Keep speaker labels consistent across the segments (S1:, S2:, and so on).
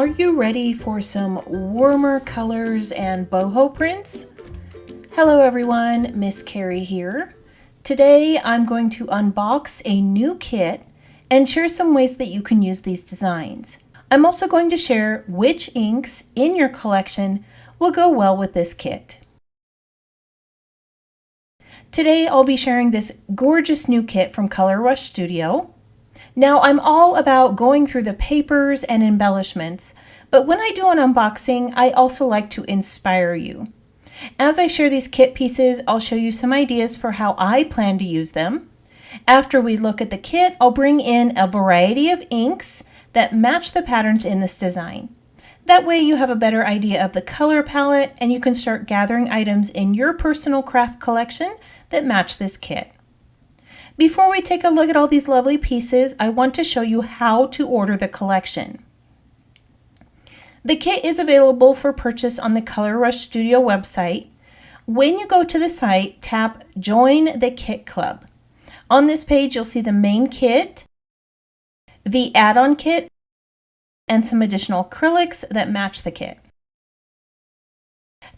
S1: Are you ready for some warmer colors and boho prints? Hello everyone, Miss Carrie here. Today I'm going to unbox a new kit and share some ways that you can use these designs. I'm also going to share which inks in your collection will go well with this kit. Today I'll be sharing this gorgeous new kit from ColorRush Studio. Now I'm all about going through the papers and embellishments, but when I do an unboxing, I also like to inspire you. As I share these kit pieces, I'll show you some ideas for how I plan to use them. After we look at the kit, I'll bring in a variety of inks that match the patterns in this design. That way you have a better idea of the color palette and you can start gathering items in your personal craft collection that match this kit. Before we take a look at all these lovely pieces, I want to show you how to order the collection. The kit is available for purchase on the ColorRush Studio website. When you go to the site, tap Join the Kit Club. On this page, you'll see the main kit, the add-on kit, and some additional acrylics that match the kit.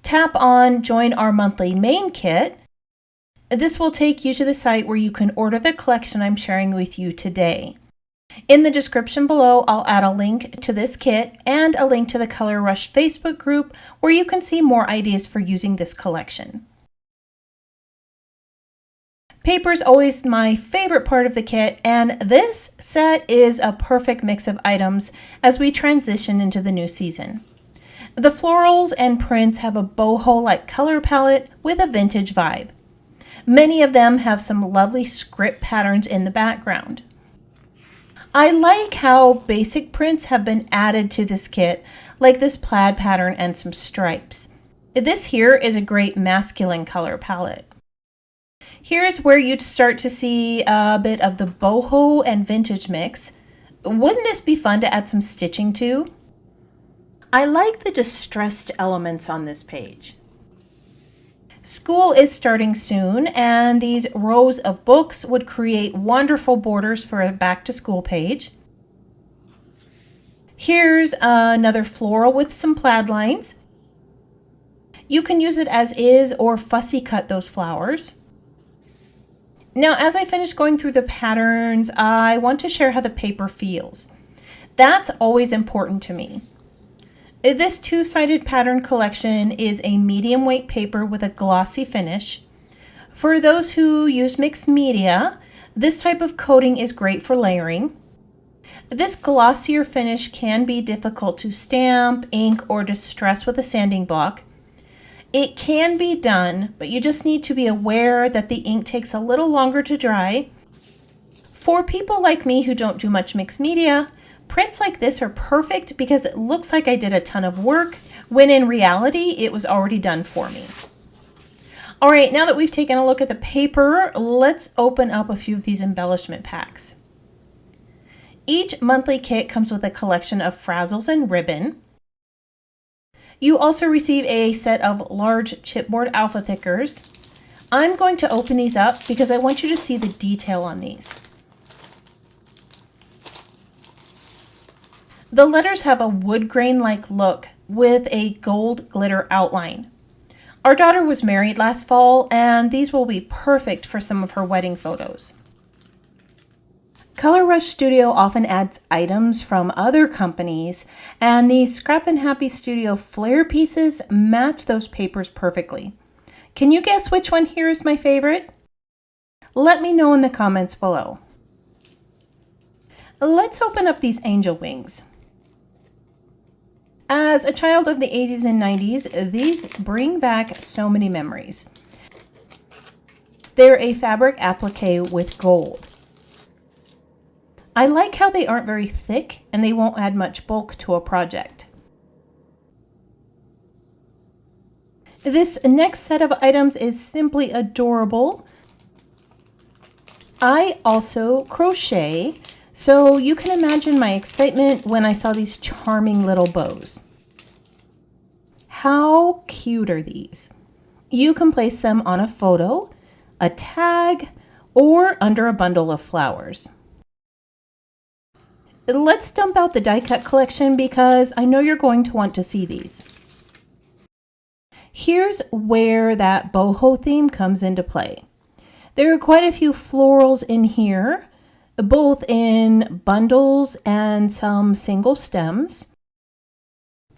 S1: Tap on Join Our Monthly Main Kit. This will take you to the site where you can order the collection I'm sharing with you today. In the description below, I'll add a link to this kit and a link to the ColorRush Facebook group where you can see more ideas for using this collection. Paper is always my favorite part of the kit, and this set is a perfect mix of items as we transition into the new season. The florals and prints have a boho-like color palette with a vintage vibe. Many of them have some lovely script patterns in the background. I like how basic prints have been added to this kit, like this plaid pattern and some stripes. This here is a great masculine color palette. Here's where you'd start to see a bit of the boho and vintage mix. Wouldn't this be fun to add some stitching to? I like the distressed elements on this page. School is starting soon, and these rows of books would create wonderful borders for a back-to-school page. Here's another floral with some plaid lines. You can use it as is or fussy cut those flowers. Now, as I finish going through the patterns, I want to share how the paper feels. That's always important to me. This two-sided pattern collection is a medium weight paper with a glossy finish. For those who use mixed media, this type of coating is great for layering. This glossier finish can be difficult to stamp, ink, or distress with a sanding block. It can be done, but you just need to be aware that the ink takes a little longer to dry. For people like me who don't do much mixed media, prints like this are perfect because it looks like I did a ton of work, when in reality, it was already done for me. All right, now that we've taken a look at the paper, let's open up a few of these embellishment packs. Each monthly kit comes with a collection of frazzles and ribbon. You also receive a set of large chipboard alpha thickers. I'm going to open these up because I want you to see the detail on these. The letters have a wood grain-like look with a gold glitter outline. Our daughter was married last fall, and these will be perfect for some of her wedding photos. ColorRush Studio often adds items from other companies, and the Scrap and Happy Studio flare pieces match those papers perfectly. Can you guess which one here is my favorite? Let me know in the comments below. Let's open up these angel wings. As a child of the 80s and 90s, these bring back so many memories. They're a fabric applique with gold. I like how they aren't very thick and they won't add much bulk to a project. This next set of items is simply adorable. I also crochet, so you can imagine my excitement when I saw these charming little bows. How cute are these? You can place them on a photo, a tag, or under a bundle of flowers. Let's dump out the die cut collection because I know you're going to want to see these. Here's where that boho theme comes into play. There are quite a few florals in here, both in bundles and some single stems.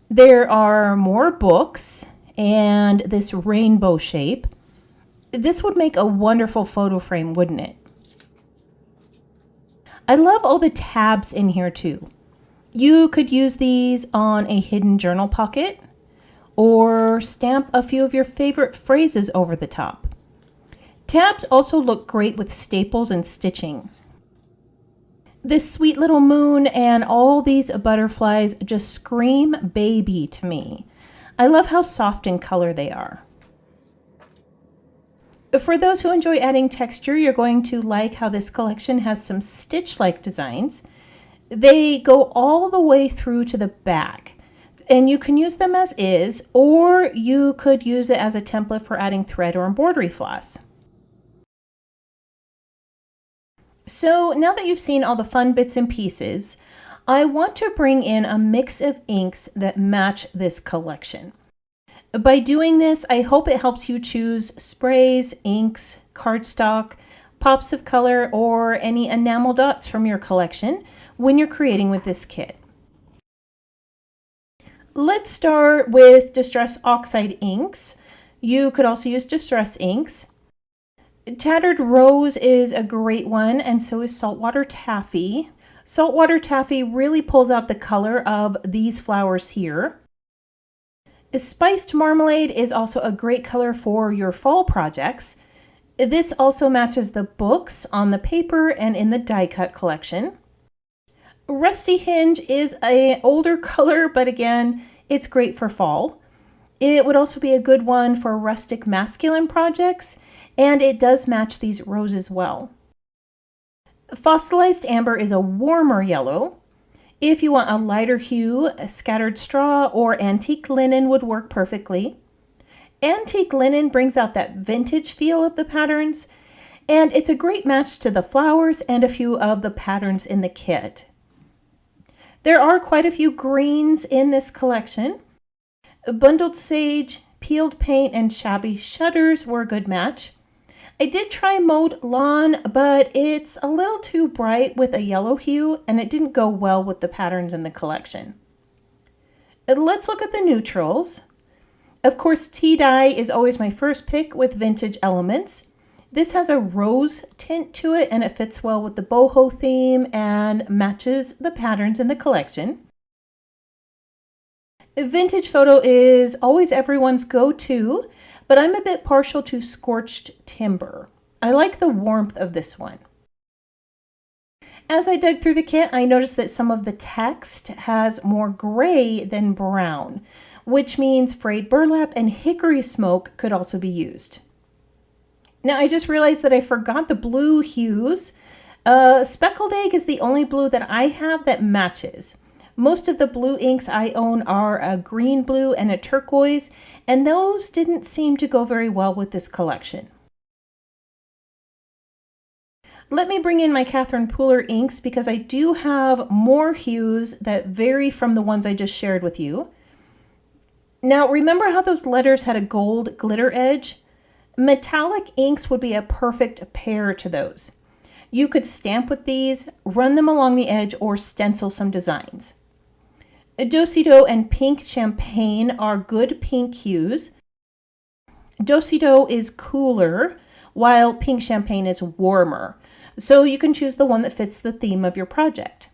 S1: There are more books and this rainbow shape. This would make a wonderful photo frame, wouldn't it? I love all the tabs in here too. You could use these on a hidden journal pocket or stamp a few of your favorite phrases over the top. Tabs also look great with staples and stitching. This sweet little moon and all these butterflies just scream baby to me. I love how soft in color they are. For those who enjoy adding texture, you're going to like how this collection has some stitch-like designs. They go all the way through to the back, and you can use them as is, or you could use it as a template for adding thread or embroidery floss. So now that you've seen all the fun bits and pieces, I want to bring in a mix of inks that match this collection. By doing this, I hope it helps you choose sprays, inks, cardstock, pops of color, or any enamel dots from your collection when you're creating with this kit. Let's start with Distress Oxide inks. You could also use Distress inks. Tattered Rose is a great one, and so is Saltwater Taffy. Saltwater Taffy really pulls out the color of these flowers here. Spiced Marmalade is also a great color for your fall projects. This also matches the books on the paper and in the die cut collection. Rusty Hinge is an older color, but again, it's great for fall. It would also be a good one for rustic masculine projects, and it does match these roses well. Fossilized Amber is a warmer yellow. If you want a lighter hue, Scattered Straw or Antique Linen would work perfectly. Antique Linen brings out that vintage feel of the patterns, and it's a great match to the flowers and a few of the patterns in the kit. There are quite a few greens in this collection. Bundled Sage, Peeled Paint, and Shabby Shutters were a good match. I did try Mowed Lawn, but it's a little too bright with a yellow hue, and it didn't go well with the patterns in the collection. Let's look at the neutrals. Of course, Tea Dye is always my first pick with vintage elements. This has a rose tint to it, and it fits well with the boho theme and matches the patterns in the collection. Vintage Photo is always everyone's go-to, but I'm a bit partial to Scorched Timber. I like the warmth of this one. As I dug through the kit, I noticed that some of the text has more gray than brown, which means frayed burlap and hickory smoke could also be used. Now I just realized that I forgot the blue hues. Speckled Egg is the only blue that I have that matches. Most of the blue inks I own are a green blue and a turquoise, and those didn't seem to go very well with this collection. Let me bring in my Catherine Pooler inks because I do have more hues that vary from the ones I just shared with you. Now remember how those letters had a gold glitter edge? Metallic inks would be a perfect pair to those. You could stamp with these, run them along the edge, or stencil some designs. Do-si-do and Pink Champagne are good pink hues. Do-si-do is cooler, while Pink Champagne is warmer. So you can choose the one that fits the theme of your project.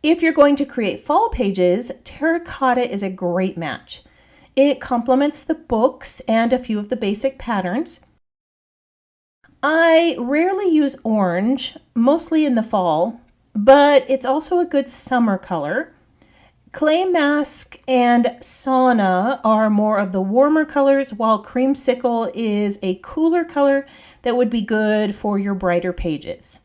S1: If you're going to create fall pages, Terracotta is a great match. It complements the books and a few of the basic patterns. I rarely use orange, mostly in the fall, but it's also a good summer color. Clay Mask and Sauna are more of the warmer colors, while Creamsicle is a cooler color that would be good for your brighter pages.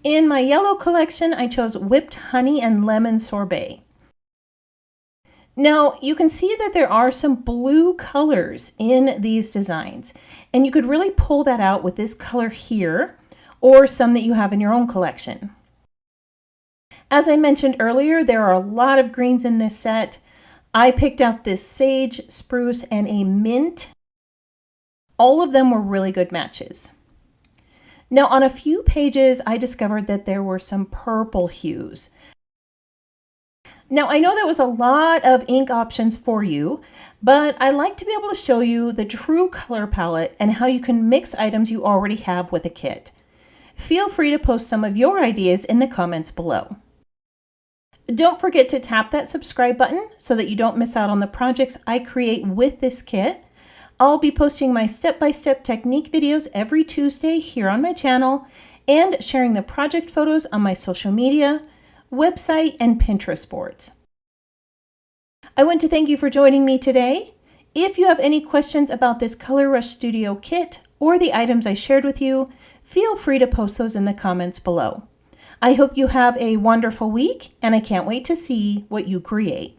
S1: In my yellow collection, I chose Whipped Honey and Lemon Sorbet. Now, you can see that there are some blue colors in these designs, and you could really pull that out with this color here, or some that you have in your own collection. As I mentioned earlier, there are a lot of greens in this set. I picked out this sage, spruce, and a mint. All of them were really good matches. Now on a few pages, I discovered that there were some purple hues. Now I know that was a lot of ink options for you, but I like to be able to show you the true color palette and how you can mix items you already have with a kit. Feel free to post some of your ideas in the comments below. Don't forget to tap that subscribe button so that you don't miss out on the projects I create with this kit. I'll be posting my step-by-step technique videos every Tuesday here on my channel and sharing the project photos on my social media, website, and Pinterest boards. I want to thank you for joining me today. If you have any questions about this Color Rush Studio kit or the items I shared with you, feel free to post those in the comments below. I hope you have a wonderful week, and I can't wait to see what you create.